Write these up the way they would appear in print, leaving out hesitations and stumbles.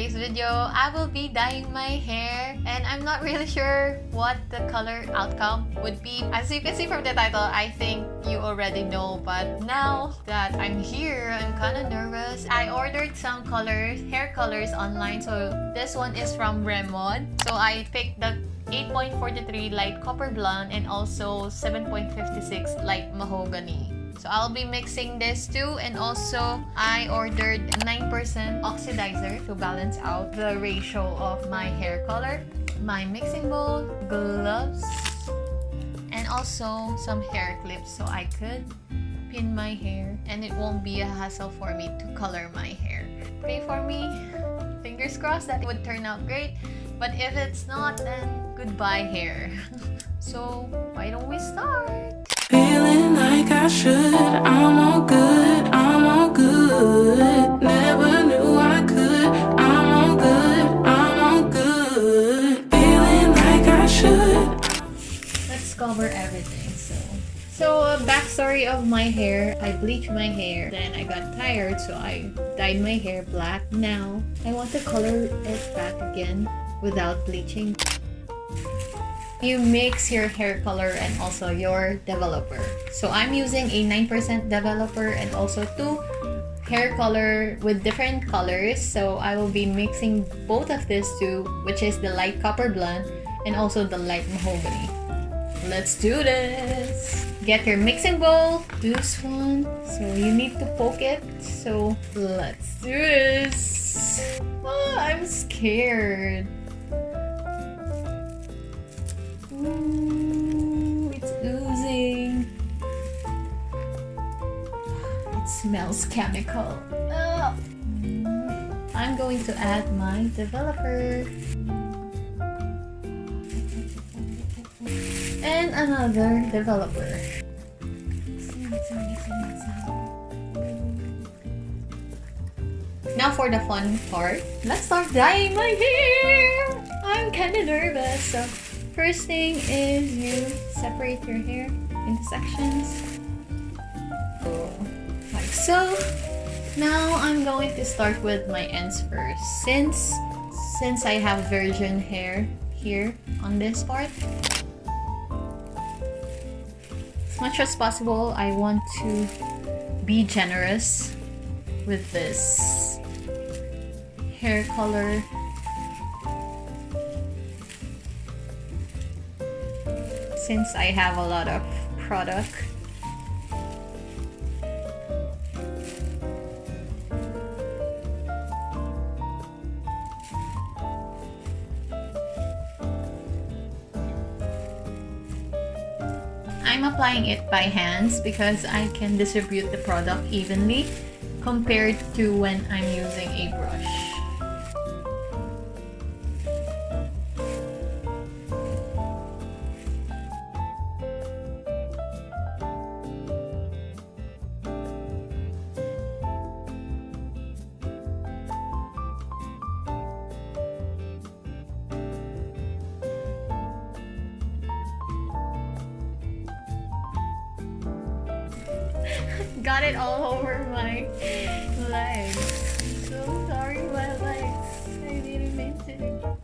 today's video, I will be dyeing my hair and I'm not really sure what the color outcome would be. As you can see from the title, I think you already know, but now that I'm here, I'm kind of nervous. I ordered some colors, hair colors online. So this one is from Remon. So I picked the 8.43 light copper blonde and also 7.56 light mahogany. So I'll be mixing this too, and also I ordered 9% oxidizer to balance out the ratio of my hair color, my mixing bowl, gloves, and also some hair clips so I could pin my hair and it won't be a hassle for me to color my hair. Pray for me, fingers crossed that it would turn out great, but if it's not, then goodbye hair. So why don't we start? Feeling like I should, I'm all good, I'm all good. Never knew I could, I'm all good, I'm all good. Feeling like I should. Let's cover everything. So a backstory of my hair, I bleached my hair, then I got tired, so I dyed my hair black. Now I want to color it back again without bleaching. You mix your hair color and also your developer. So I'm using a 9% developer and also 2 hair color with different colors. So I will be mixing both of these two, which is the light copper blonde and also the light mahogany. Let's do this! Get your mixing bowl, this one. So you need to poke it. So let's do this! Oh, I'm scared. Ooh, it's oozing. It smells chemical. Oh. I'm going to add my developer. And another developer. Now for the fun part. Let's start dyeing my hair! I'm kinda nervous. So first thing is you separate your hair into sections. Like so. Now I'm going to start with my ends first. Since I have virgin hair here on this part, as much as possible, I want to be generous with this hair color. Since I have a lot of product. I'm applying it by hands because I can distribute the product evenly compared to when I'm using a brush. Got it all over my legs. I'm so sorry, my legs. I didn't mean to.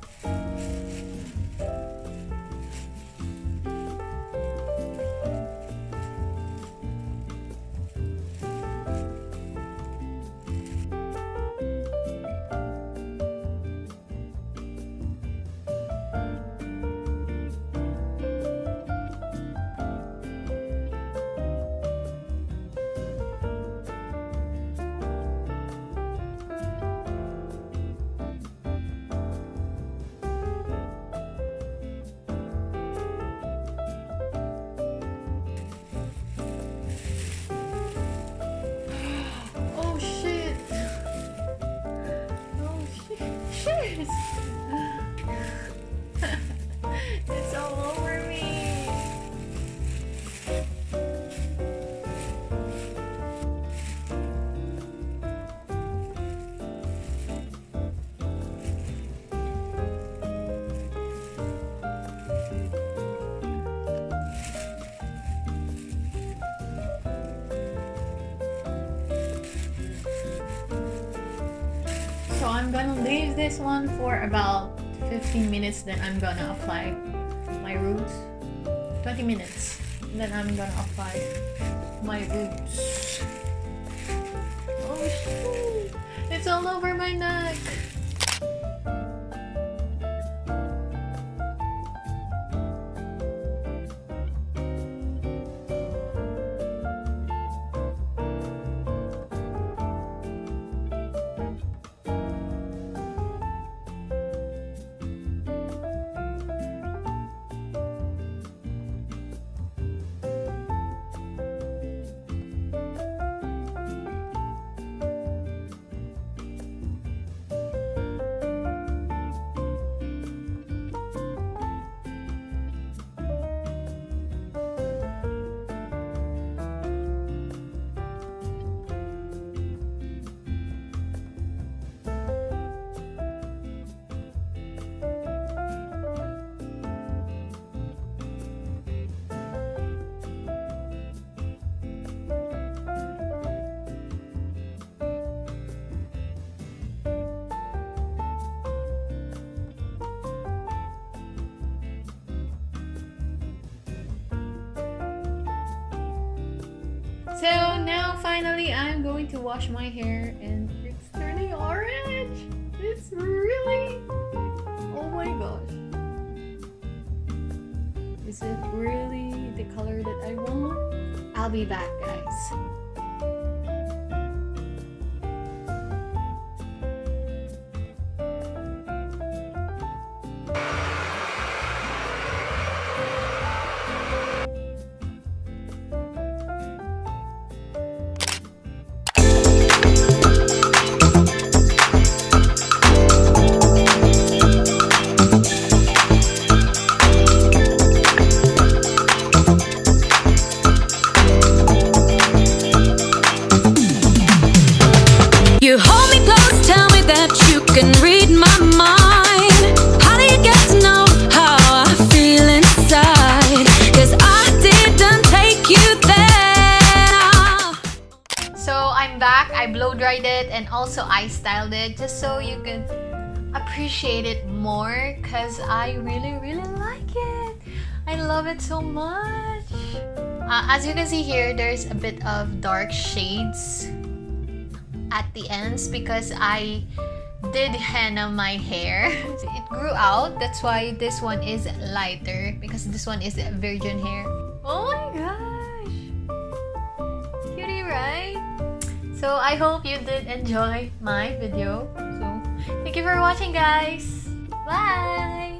So I'm gonna leave this one for about 15 minutes, then I'm gonna apply my roots. 20 minutes, then I'm gonna apply my roots. Oh shoot! It's all over my neck! So now finally I'm going to wash my hair and it's turning orange. It's really, oh my gosh. Is it really the color that I want? I'll be back, guys. You hold me close, tell me that you can read my mind. How do you get to know how I feel inside? 'Cause I didn't take you there. So I'm back. I blow dried it and also I styled it just so you can appreciate it more, because I really like it. I love it so much. As you can see here, there's a bit of dark shades at the ends because I did henna my hair. It grew out, that's why this one is lighter, because this one is virgin hair. Oh my gosh, cutie, right? So I hope you did enjoy my video. So thank you for watching, guys. Bye.